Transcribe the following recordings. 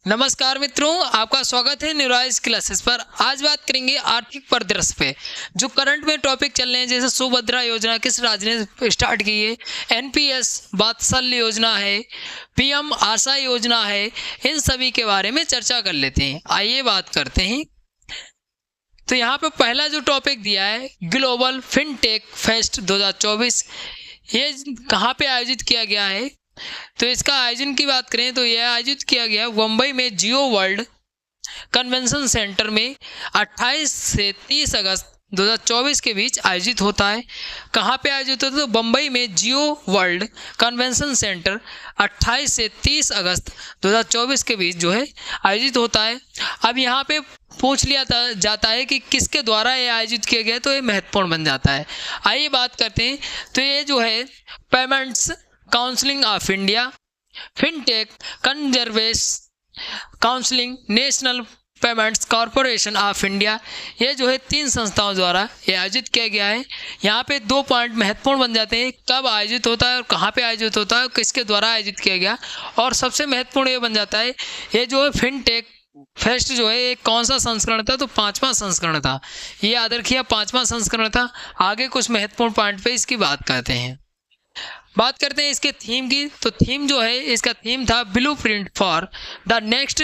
नमस्कार मित्रों, आपका स्वागत है न्यूराइज क्लासेस पर। आज बात करेंगे आर्थिक परिदृश्य पे। जो करंट में टॉपिक चल रहे हैं, जैसे सुभद्रा योजना किस राज्य ने स्टार्ट की है, एनपीएस वात्सल्य योजना है, पीएम आशा योजना है, इन सभी के बारे में चर्चा कर लेते हैं। आइए बात करते हैं। तो यहाँ पे पहला जो टॉपिक दिया है, ग्लोबल फिनटेक फेस्ट 2024, ये कहाँ पे आयोजित किया गया है? तो इसका आयोजन की बात करें तो यह आयोजित किया गया मुंबई में जियो वर्ल्ड कन्वेंशन सेंटर में 28 से 30 अगस्त 2024 के बीच आयोजित होता है। कहाँ पे आयोजित होता है? तो मुंबई में जियो वर्ल्ड कन्वेंशन सेंटर 28 से 30 अगस्त 2024 के बीच जो है आयोजित होता है। अब यहाँ पे पूछ लिया जाता है कि किसके द्वारा ये आयोजित किया गया, तो ये महत्वपूर्ण बन जाता है। आइए बात करते हैं। तो ये जो है payments counselling of India, fintech conservation counselling, national payments corporation of India, ये जो है 3 संस्थाओं द्वारा ये आयोजित किया गया है। यहाँ पे 2 पॉइंट महत्वपूर्ण बन जाते हैं, कब आयोजित होता है और कहाँ पे आयोजित होता है, किसके द्वारा आयोजित किया गया। और सबसे महत्वपूर्ण ये बन जाता है, ये जो है फिनटेक फेस्ट जो है एक कौन सा संस्करण था? तो 5वां संस्करण था। ये याद रखिए, 5वां संस्करण था। आगे कुछ महत्वपूर्ण पॉइंट पे इसकी बात करते हैं। बात करते हैं इसके थीम की। तो थीम जो है, इसका थीम था blueprint for the next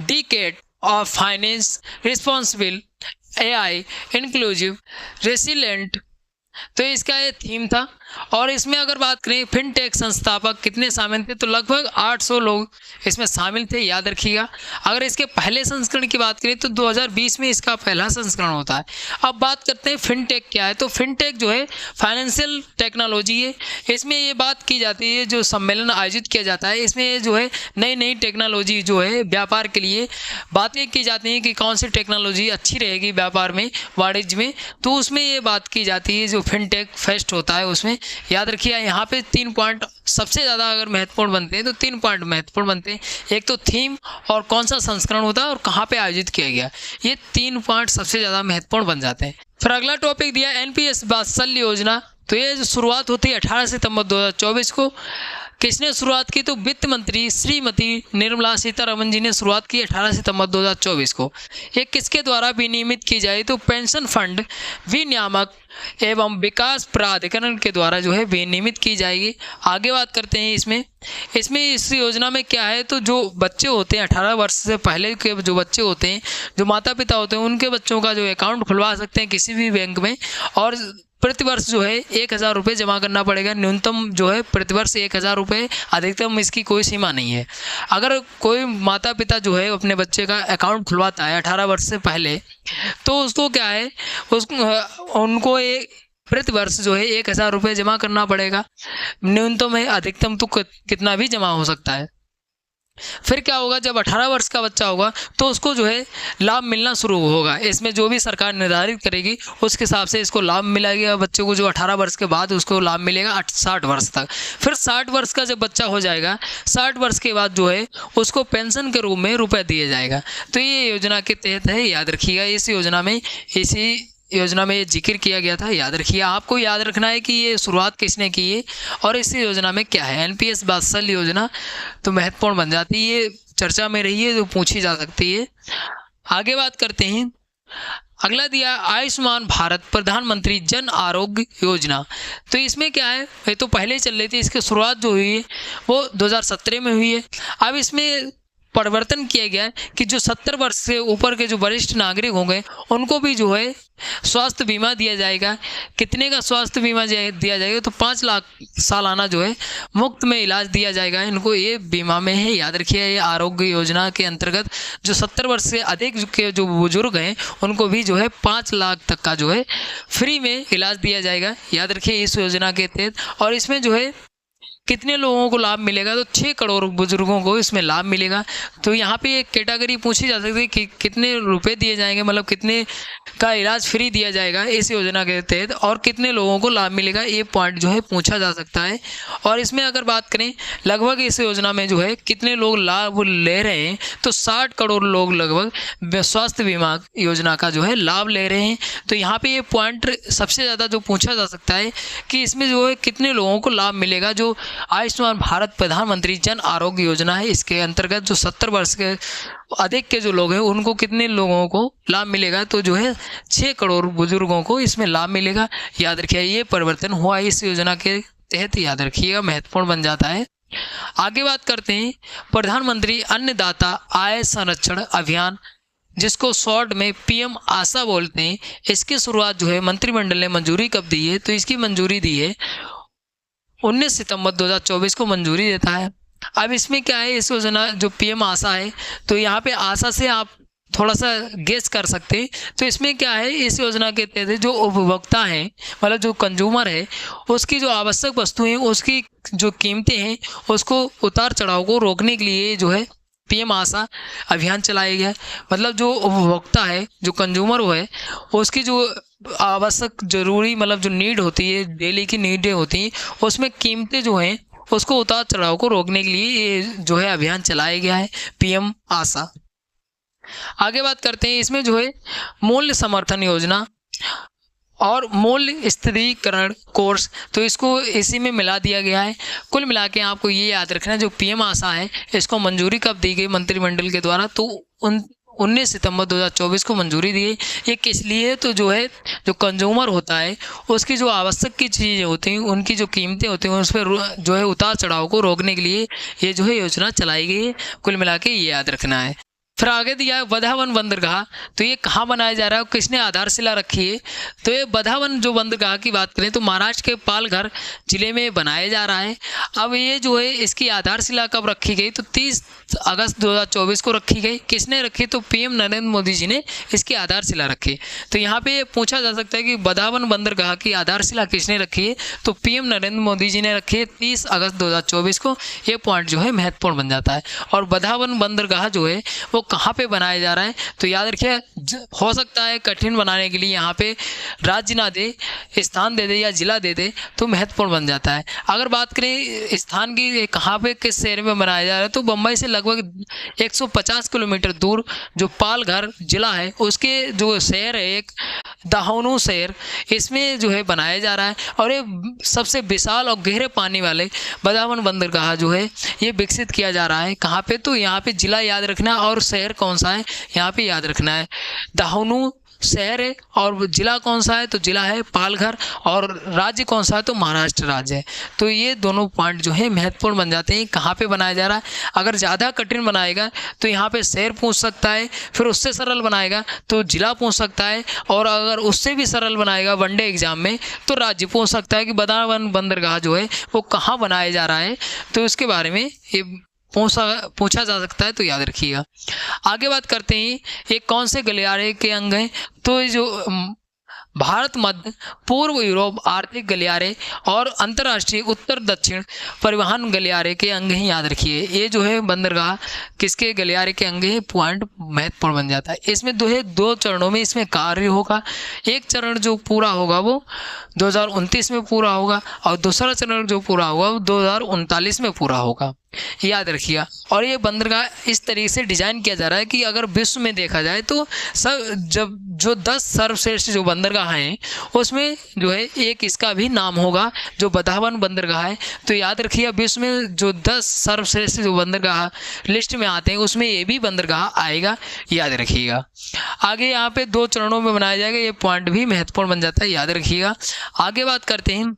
decade of finance responsible AI inclusive resilient. तो इसका ये थीम था। और इसमें अगर बात करें फिनटेक संस्थापक कितने शामिल थे, तो लगभग 800 लोग इसमें शामिल थे, याद रखिएगा। अगर इसके पहले संस्करण की बात करें तो 2020 में इसका पहला संस्करण होता है। अब बात करते हैं फिनटेक क्या है। तो फिनटेक जो है फाइनेंशियल टेक्नोलॉजी है। इसमें ये बात की जाती है, जो सम्मेलन आयोजित किया जाता है, इसमें जो है नई नई टेक्नोलॉजी जो है व्यापार के लिए बातें की जाती हैं कि कौन सी टेक्नोलॉजी अच्छी रहेगी व्यापार में, वाणिज्य में। तो उसमें ये बात की जाती है, जो फिनटेक फेस्ट होता है उसमें। याद रखिए, यहाँ पे 3 पॉइंट सबसे ज़्यादा अगर महत्वपूर्ण बनते हैं तो 3 पॉइंट महत्वपूर्ण बनते हैं। एक तो थीम और कौन सा संस्करण होता है और कहाँ पे आयोजित किया गया, ये 3 पॉइंट सबसे ज़्यादा महत्वपूर्ण बन जाते हैं। फिर अगला टॉपिक दिया एनपीएस वात्सल्य योजना। तो ये जो शुरुआत होती है 18 सितंबर 2024 को। किसने शुरुआत की? तो वित्त मंत्री श्रीमती निर्मला सीतारमन जी ने शुरुआत की 18 सितंबर 2024 को। ये किसके द्वारा विनियमित की जाए? तो पेंशन फंड विनियामक एवं विकास प्राधिकरण के द्वारा जो है विनियमित की जाएगी। आगे बात करते हैं इसमें इस योजना में क्या है, तो जो बच्चे होते हैं 18 वर्ष से पहले के जो बच्चे होते हैं, जो माता पिता होते हैं, उनके बच्चों का जो अकाउंट खुलवा सकते हैं किसी भी बैंक में। और प्रतिवर्ष जो है 1000 रुपये जमा करना पड़ेगा। न्यूनतम जो है प्रतिवर्ष 1000 रुपये, अधिकतम इसकी कोई सीमा नहीं है। अगर कोई माता पिता जो है अपने बच्चे का अकाउंट खुलवाता है 18 वर्ष से पहले, तो उसको क्या है, उनको प्रतिवर्ष जो है 1000 रुपये जमा करना पड़ेगा। न्यूनतम है, अधिकतम तो कितना भी जमा हो सकता है। फिर क्या होगा, जब 18 वर्ष का बच्चा होगा तो उसको जो है लाभ मिलना शुरू होगा। इसमें जो भी सरकार निर्धारित करेगी उसके हिसाब से इसको लाभ मिलेगा। बच्चे को जो 18 वर्ष के बाद उसको लाभ मिलेगा 60 वर्ष तक। फिर 60 वर्ष का जब बच्चा हो जाएगा, 60 वर्ष के बाद जो है उसको पेंशन के रूप में रुपये दिए जाएगा। तो ये योजना के तहत है, याद रखिएगा। इसी योजना में ये जिक्र किया गया था, याद रखिए। आपको याद रखना है कि ये शुरुआत किसने की है और इस योजना में क्या है। एनपीएस वात्सल्य योजना तो महत्वपूर्ण बन जाती है, ये चर्चा में रही है, जो पूछी जा सकती है। आगे बात करते हैं। अगला दिया आयुष्मान भारत प्रधानमंत्री जन आरोग्य योजना। तो इसमें क्या है, ये तो पहले ही चल रही थी, इसकी शुरुआत जो हुई है वो 2017 में हुई है। अब इसमें परिवर्तन किया गया है कि जो 70 वर्ष से ऊपर के जो वरिष्ठ नागरिक होंगे उनको भी जो है स्वास्थ्य बीमा दिया जाएगा। कितने का स्वास्थ्य बीमा दिया जाएगा? तो 5 लाख सालाना जो है मुफ्त में इलाज दिया जाएगा इनको, ये बीमा में है, याद रखिए। ये आरोग्य योजना के अंतर्गत जो 70 वर्ष से अधिक के जो बुजुर्ग हैं उनको भी जो है 5 लाख तक का जो है फ्री में इलाज दिया जाएगा, याद रखिए, इस योजना के तहत। और इसमें जो है कितने लोगों को लाभ मिलेगा? तो 6 करोड़ बुजुर्गों को इसमें लाभ मिलेगा। तो यहाँ पे एक कैटेगरी पूछी जा सकती है कि कितने रुपए दिए जाएंगे, मतलब कितने का इलाज फ्री दिया जाएगा इस योजना के तहत और कितने लोगों को लाभ मिलेगा, ये पॉइंट जो है पूछा जा सकता है। और इसमें अगर बात करें लगभग इस योजना में जो है कितने लोग लाभ ले रहे हैं, तो 60 करोड़ लोग लगभग स्वास्थ्य बीमा योजना का जो है लाभ ले रहे हैं। तो यहाँ पे ये पॉइंट सबसे ज़्यादा जो पूछा जा सकता है कि इसमें जो है कितने लोगों को लाभ मिलेगा, जो आयुष्मान भारत प्रधानमंत्री जन आरोग्य योजना है। इसके अंतर्गत जो 70 वर्ष के अधिक के जो लोग हैं उनको कितने लोगों को लाभ मिलेगा, तो जो है 6 करोड़ बुजुर्गों को इसमें लाभ मिलेगा। याद रखिए ये परिवर्तन हुआ है इस योजना के तहत, याद रखिएगा, महत्वपूर्ण बन जाता है। आगे बात करते हैं प्रधानमंत्री अन्नदाता आय संरक्षण अभियान, जिसको शॉर्ट में पीएम आशा बोलते हैं। इसकी शुरुआत जो है मंत्रिमंडल ने मंजूरी कब दी है, तो इसकी मंजूरी दी है 19 सितंबर 2024 को मंजूरी देता है। अब इसमें क्या है, इस योजना जो पीएम आशा है, तो यहाँ पे आशा से आप थोड़ा सा गेस कर सकते हैं। तो इसमें क्या है, इस योजना के तहत जो उपभोक्ता हैं, मतलब जो कंज्यूमर है, उसकी जो आवश्यक वस्तुएं, उसकी जो कीमतें हैं, उसको उतार चढ़ाव को रोकने के लिए जो है पीएम आशा अभियान चलाया गया है। मतलब जो उपभोक्ता है, जो कंज्यूमर वो है, उसकी जो आवश्यक जरूरी मतलब जो नीड होती है, डेली की नीडें होती हैं, उसमें कीमतें जो हैं उसको उतार चढ़ाव को रोकने के लिए ये जो है अभियान चलाया गया है, पीएम आशा। आगे बात करते हैं, इसमें जो है मूल्य समर्थन योजना और मूल्य स्थिरीकरण कोर्स, तो इसको इसी में मिला दिया गया है। कुल मिला के आपको ये याद रखना है, जो पीएम आशा है इसको मंजूरी कब दी गई मंत्रिमंडल के द्वारा, तो 19 सितंबर 2024 को मंजूरी दी। ये किस लिए, तो जो है जो कंज्यूमर होता है उसकी जो आवश्यक की चीज़ें होती हैं, उनकी जो कीमतें होती हैं, उस पर जो है उतार चढ़ाव को रोकने के लिए ये जो है योजना चलाई गई है। कुल मिला के ये याद रखना है। फिर आगे दिया है बधावन बंदरगाह, तो ये कहाँ बनाया जा रहा है, किसने आधारशिला रखी है, तो ये बधावन जो बंदरगाह की बात करें तो महाराष्ट्र के पालघर जिले में बनाया जा रहा है। अब ये जो है इसकी आधारशिला कब रखी गई, तो 30 अगस्त 2024 को रखी गई। किसने रखी, तो पीएम नरेंद्र मोदी जी ने इसकी आधारशिला रखी। तो यहाँ पे पूछा जा सकता है कि बधावन बंदरगाह की आधारशिला किसने रखी है, तो पीएम नरेंद्र मोदी जी ने रखी है 30 अगस्त 2024 को। ये पॉइंट जो है महत्वपूर्ण बन जाता है। और बधावन बंदरगाह जो है वो कहाँ पे बनाया जा रहा है, तो याद रखिए हो सकता है कठिन बनाने के लिए यहाँ पे राज्य ना दे, स्थान दे दे या जिला दे दे, तो महत्वपूर्ण बन जाता है। अगर बात करें स्थान की, कहाँ पे किस शहर में बनाया जा रहा है, तो बम्बई से लगभग 150 किलोमीटर दूर जो पालघर जिला है उसके जो शहर है एक दहानू शहर, इसमें जो है बनाया जा रहा है। और ये सबसे विशाल और गहरे पानी वाले बधावन बंदरगाह जो है ये विकसित किया जा रहा है। कहाँ पे, तो यहाँ पे जिला याद रखना और शहर कौन सा है यहाँ पे याद रखना है। दहानू शहर है और जिला कौन सा है, तो जिला है पालघर, और राज्य कौन सा है, तो महाराष्ट्र राज्य है। तो ये दोनों पॉइंट जो है महत्वपूर्ण बन जाते हैं। कहाँ पे बनाया जा रहा है, अगर ज़्यादा कठिन बनाएगा तो यहाँ पे शहर पूछ सकता है, फिर उससे सरल बनाएगा तो जिला पूछ सकता है, और अगर उससे भी सरल बनाएगा वनडे एग्जाम में तो राज्य पूछ सकता है कि बधावन बंदरगाह जो है वो कहाँ बनाया जा रहा है। तो इसके बारे में ये पूछा जा सकता है, तो याद रखिएगा। आगे बात करते हैं ये कौन से गलियारे के अंग हैं, तो ये जो भारत मध्य पूर्व यूरोप आर्थिक गलियारे और अंतर्राष्ट्रीय उत्तर दक्षिण परिवहन गलियारे के अंग ही, याद रखिए। ये जो है बंदरगाह किसके गलियारे के अंग है, पॉइंट महत्वपूर्ण बन जाता है। इसमें दो चरणों में इसमें कार्य होगा। एक चरण जो पूरा होगा वो 2029 में पूरा होगा, और दूसरा चरण जो पूरा होगा वो 2039 में पूरा होगा, याद रखिएगा। और ये बंदरगाह इस तरीके से डिजाइन किया जा रहा है कि अगर विश्व में देखा जाए तो जो 10 सर्वश्रेष्ठ जो बंदरगाह हैं उसमें जो है एक इसका भी नाम होगा, जो बधावन बंदरगाह है। तो याद रखिए विश्व में जो 10 सर्वश्रेष्ठ जो बंदरगाह लिस्ट में आते हैं उसमें ये भी बंदरगाह आएगा, याद रखिएगा। आगे यहाँ पे 2 चरणों में बनाया जाएगा, ये पॉइंट भी महत्वपूर्ण बन जाता है, याद रखिएगा। आगे बात करते हैं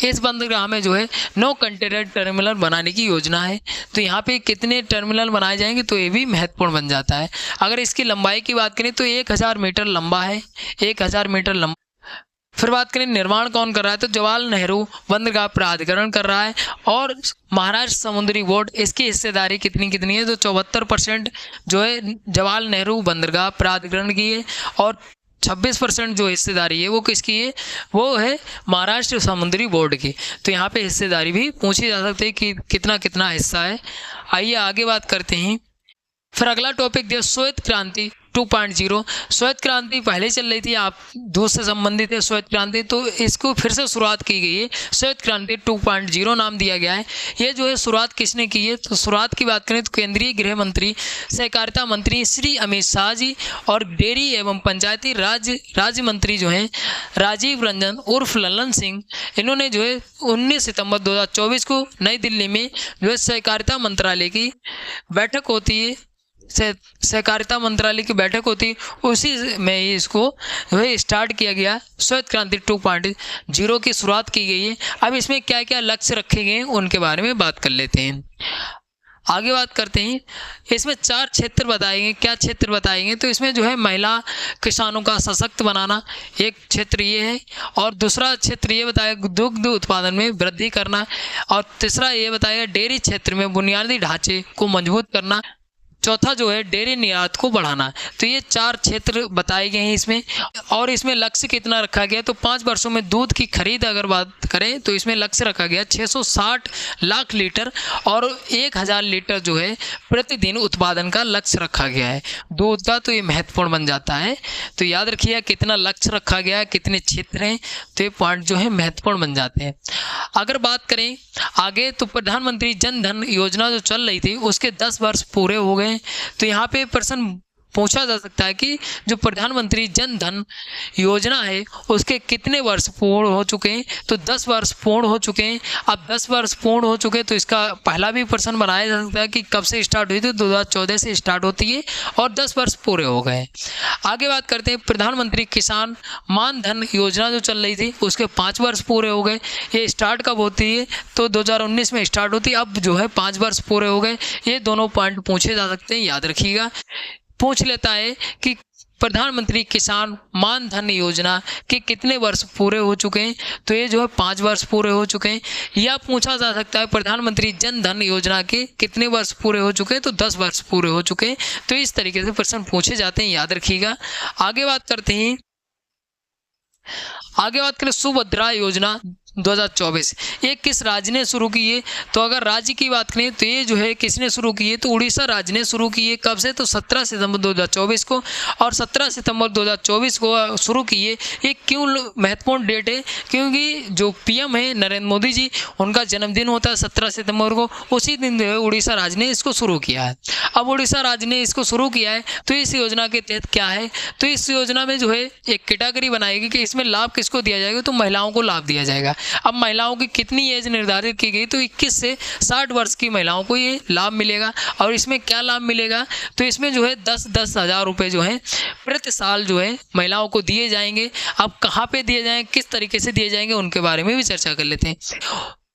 इस बंदरगाह में जो है 9 कंटेनर टर्मिनल बनाने की योजना है। तो यहाँ पे कितने टर्मिनल बनाए जाएंगे, तो ये भी महत्वपूर्ण बन जाता है। अगर इसकी लंबाई की बात करें तो 1000 मीटर लंबा है, 1000 मीटर लंबा। फिर बात करें निर्माण कौन कर रहा है, तो जवाहरलाल नेहरू बंदरगाह प्राधिकरण कर रहा है, और महाराष्ट्र समुद्री बोर्ड इसकी हिस्सेदारी कितनी है, तो 74% जो है जवाहरलाल नेहरू बंदरगाह प्राधिकरण की है, और 26% जो हिस्सेदारी है वो किसकी है, वो है महाराष्ट्र समुद्री बोर्ड की। तो यहाँ पे हिस्सेदारी भी पूछी जा सकती है कि कितना कितना हिस्सा है। आइए आगे बात करते हैं। फिर अगला टॉपिक दिया श्वेत क्रांति 2.0। श्वेत क्रांति पहले चल रही थी, आप दूध से संबंधित है श्वेत क्रांति, तो इसको फिर से शुरुआत की गई है, श्वेत क्रांति 2.0 नाम दिया गया है। ये जो है शुरुआत किसने की है, तो शुरुआत की बात करें तो केंद्रीय गृह मंत्री, सहकारिता मंत्री श्री अमित शाह जी और डेयरी एवं पंचायती राज्य मंत्री जो हैं राजीव रंजन उर्फ लल्लन सिंह, इन्होंने जो है 19 सितंबर 2024 को नई दिल्ली में जो है सहकारिता मंत्रालय की बैठक होती है, सहकारिता मंत्रालय की बैठक होती, उसी में ही इसको जो है स्टार्ट किया गया, श्वेत क्रांति 2.0 की शुरुआत की गई है। अब इसमें क्या क्या लक्ष्य रखे गए हैं उनके बारे में बात कर लेते हैं। आगे बात करते हैं, इसमें 4 क्षेत्र बताएंगे। क्या क्षेत्र बताएंगे, तो इसमें जो है महिला किसानों का सशक्त बनाना एक क्षेत्र ये है, और दूसरा क्षेत्र ये बताएगा दुग्ध उत्पादन में वृद्धि करना, और तीसरा ये बताएगा डेयरी क्षेत्र में बुनियादी ढांचे को मजबूत करना, चौथा जो है डेयरी निर्यात को बढ़ाना। तो ये 4 क्षेत्र बताए गए हैं इसमें। और इसमें लक्ष्य कितना रखा गया, तो 5 वर्षों में दूध की खरीद अगर बात करें तो इसमें लक्ष्य रखा गया 660 लाख लीटर और 1000 लीटर जो है प्रतिदिन उत्पादन का लक्ष्य रखा गया है दूध का। तो ये महत्वपूर्ण बन जाता है, तो याद रखिएगा कितना लक्ष्य रखा गया है, कितने क्षेत्र हैं, तो ये पॉइंट जो है महत्वपूर्ण बन जाते हैं। अगर बात करें आगे, तो प्रधानमंत्री जन धन योजना जो चल रही थी उसके 10 वर्ष पूरे हो गए। तो यहाँ पे प्रश्न पूछा जा सकता है कि जो प्रधानमंत्री जन धन योजना है उसके कितने वर्ष पूर्ण हो चुके हैं, तो 10 वर्ष पूर्ण हो चुके हैं। अब 10 वर्ष पूर्ण हो चुके तो इसका पहला भी प्रश्न बनाया जा सकता है कि कब से स्टार्ट हुई थी, 2014 से स्टार्ट होती है और 10 वर्ष पूरे हो गए। आगे बात करते हैं, प्रधानमंत्री किसान मान धन योजना जो चल रही थी उसके 5 वर्ष पूरे हो गए। ये स्टार्ट कब होती है, तो 2019 में स्टार्ट होती है, अब जो है 5 वर्ष पूरे हो गए। ये दोनों पॉइंट पूछे जा सकते हैं, याद रखिएगा। पूछ लेता है कि प्रधानमंत्री किसान मान धन योजना के कितने वर्ष पूरे हो चुके हैं, तो ये जो है 5 वर्ष पूरे हो चुके हैं। या पूछा जा सकता है प्रधानमंत्री जन धन योजना के कितने वर्ष पूरे हो चुके हैं, तो 10 वर्ष पूरे हो चुके हैं। तो इस तरीके से प्रश्न पूछे जाते हैं, याद रखिएगा। आगे बात करते हैं, आगे बात करें सुभद्रा योजना 2024, ये किस राज्य ने शुरू की है, तो अगर राज्य की बात करें तो ये जो है किसने शुरू की है, तो उड़ीसा राज्य ने शुरू की है। कब से, तो 17 सितंबर 2024 को, और 17 सितंबर 2024 को शुरू की है। ये क्यों महत्वपूर्ण डेट है, क्योंकि जो पीएम है नरेंद्र मोदी जी, उनका जन्मदिन होता है 17 सितंबर को, उसी दिन जो है उड़ीसा राज्य ने इसको शुरू किया है। अब उड़ीसा राज्य ने इसको शुरू किया है, तो इस योजना के तहत क्या है, तो इस योजना में जो है एक कैटेगरी बनाएगी कि इसमें लाभ किसको दिया जाएगा, तो महिलाओं को लाभ दिया जाएगा। अब महिलाओं की कितनी एज निर्धारित की गई, तो 21 से 60 वर्ष की महिलाओं को ये लाभ मिलेगा। और इसमें क्या लाभ मिलेगा, तो इसमें जो है 10-10 हज़ार रुपये जो है प्रति साल जो है महिलाओं को दिए जाएंगे। अब कहाँ पे दिए जाएंगे, किस तरीके से दिए जाएंगे, उनके बारे में भी चर्चा कर लेते हैं।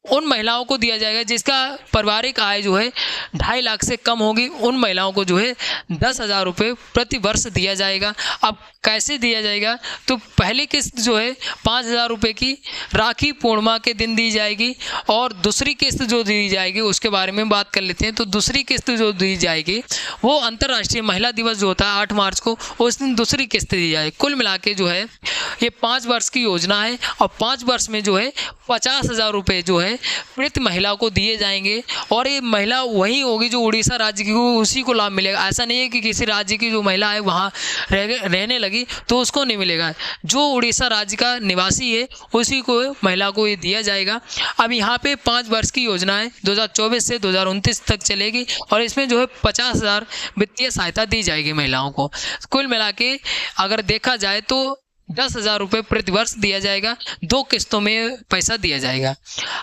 उन महिलाओं को दिया जाएगा जिसका पारिवारिक आय जो है 2.5 लाख से कम होगी, उन महिलाओं को जो है 10,000 रुपये प्रति वर्ष दिया जाएगा। अब कैसे दिया जाएगा, तो पहली किस्त जो है 5,000 रुपये की राखी पूर्णिमा के दिन दी जाएगी, और दूसरी किस्त जो दी जाएगी उसके बारे में बात कर लेते हैं। तो दूसरी किस्त जो दी जाएगी वो अंतर्राष्ट्रीय महिला दिवस जो होता है 8 मार्च को, उस दिन दूसरी किस्त दी जाएगी। कुल मिला के जो है ये 5 वर्ष की योजना है, और 5 वर्ष में जो है 50,000 रुपये जो है प्रति महिला को दिए जाएंगे। और ये महिला वही होगी जो उड़ीसा राज्य की, उसी को लाभ मिलेगा। ऐसा नहीं है कि किसी राज्य की जो महिला है वहाँ रहने लगी तो उसको नहीं मिलेगा, जो उड़ीसा राज्य का निवासी है उसी को महिला को ये दिया जाएगा। अब यहाँ पे 5 वर्ष की योजना है, 2024 से 2029 तक चलेगी, और इसमें जो है 50,000 वित्तीय सहायता दी जाएगी महिलाओं को। कुल मिला के अगर देखा जाए तो 10,000 रुपये प्रति वर्ष दिया जाएगा, 2 किस्तों में पैसा दिया जाएगा।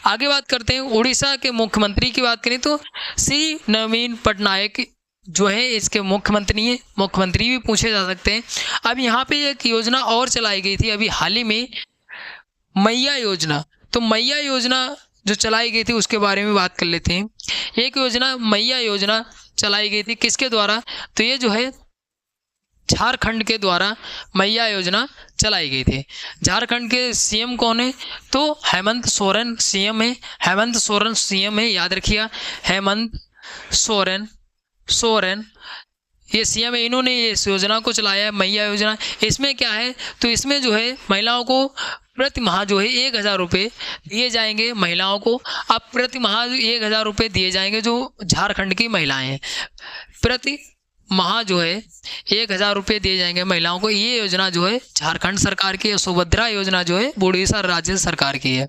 आगे बात करते हैं, उड़ीसा के मुख्यमंत्री की बात करें तो श्री नवीन पटनायक जो है इसके मुख्यमंत्री भी पूछे जा सकते हैं। अब यहाँ पे एक योजना और चलाई गई थी अभी हाल ही में, मैया योजना। तो मैया योजना जो चलाई गई थी उसके बारे में बात कर लेते हैं। एक योजना मैया योजना चलाई गई थी, किसके द्वारा, तो ये जो है झारखंड के द्वारा मैया योजना चलाई गई थी। झारखंड के सीएम कौन है, तो हेमंत सोरेन सीएम है, हेमंत सोरेन सीएम है, याद रखिएगा, हेमंत सोरेन ये सीएम है, इन्होंने इस योजना को चलाया है मैया योजना। इसमें क्या है, तो इसमें जो है महिलाओं को प्रति माह जो है 1,000 रुपये दिए जाएंगे महिलाओं को। अब प्रति माह 1,000 रुपये दिए जाएंगे जो झारखंड की महिलाएं हैं, प्रति माह जो है 1,000 रुपये दिए जाएंगे महिलाओं को। ये योजना जो है झारखंड सरकार की है। सुभद्रा योजना जो है उड़ीसा राज्य सरकार की है।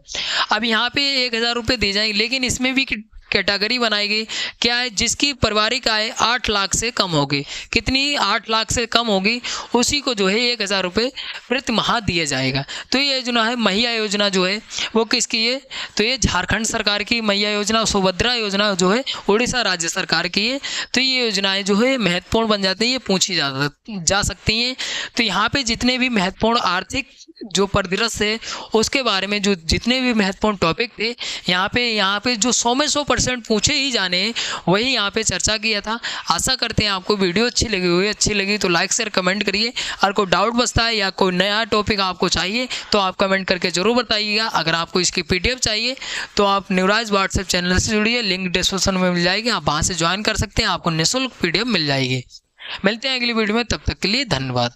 अब यहाँ पे 1,000 रुपये दिए जाएंगे, लेकिन इसमें भी कैटेगरी बनाई गई। क्या है? जिसकी पारिवारिक आय 8 लाख से कम होगी। कितनी? 8 लाख से कम होगी, उसी को जो है 1,000 रुपये प्रति माह दिया जाएगा। तो ये योजना है मैया योजना जो है वो किसकी है? तो ये झारखंड सरकार की मैया योजना। सुभद्रा योजना जो है उड़ीसा राज्य सरकार की है। तो ये योजनाएं जो है महत्वपूर्ण बन जाती हैं, ये पूछी जा सकती हैं। तो यहाँ पे जितने भी महत्वपूर्ण आर्थिक जो परिदृश्य है उसके बारे में जो जितने भी महत्वपूर्ण टॉपिक थे यहाँ पे जो 100 में 100% पूछे ही जाने हैं वही यहाँ पे चर्चा किया था। आशा करते हैं आपको वीडियो अच्छी लगी तो लाइक शेयर कमेंट करिए। और कोई डाउट बचता है या कोई नया टॉपिक आपको चाहिए तो आप कमेंट करके ज़रूर बताइएगा। अगर आपको इसकी PDF चाहिए तो आप न्यूराइज व्हाट्सएप चैनल से जुड़िए, लिंक डिस्क्रिप्शन में मिल जाएगी, आप वहाँ से ज्वाइन कर सकते हैं, आपको निःशुल्क PDF मिल जाएगी। मिलते हैं अगली वीडियो में, तब तक के लिए धन्यवाद।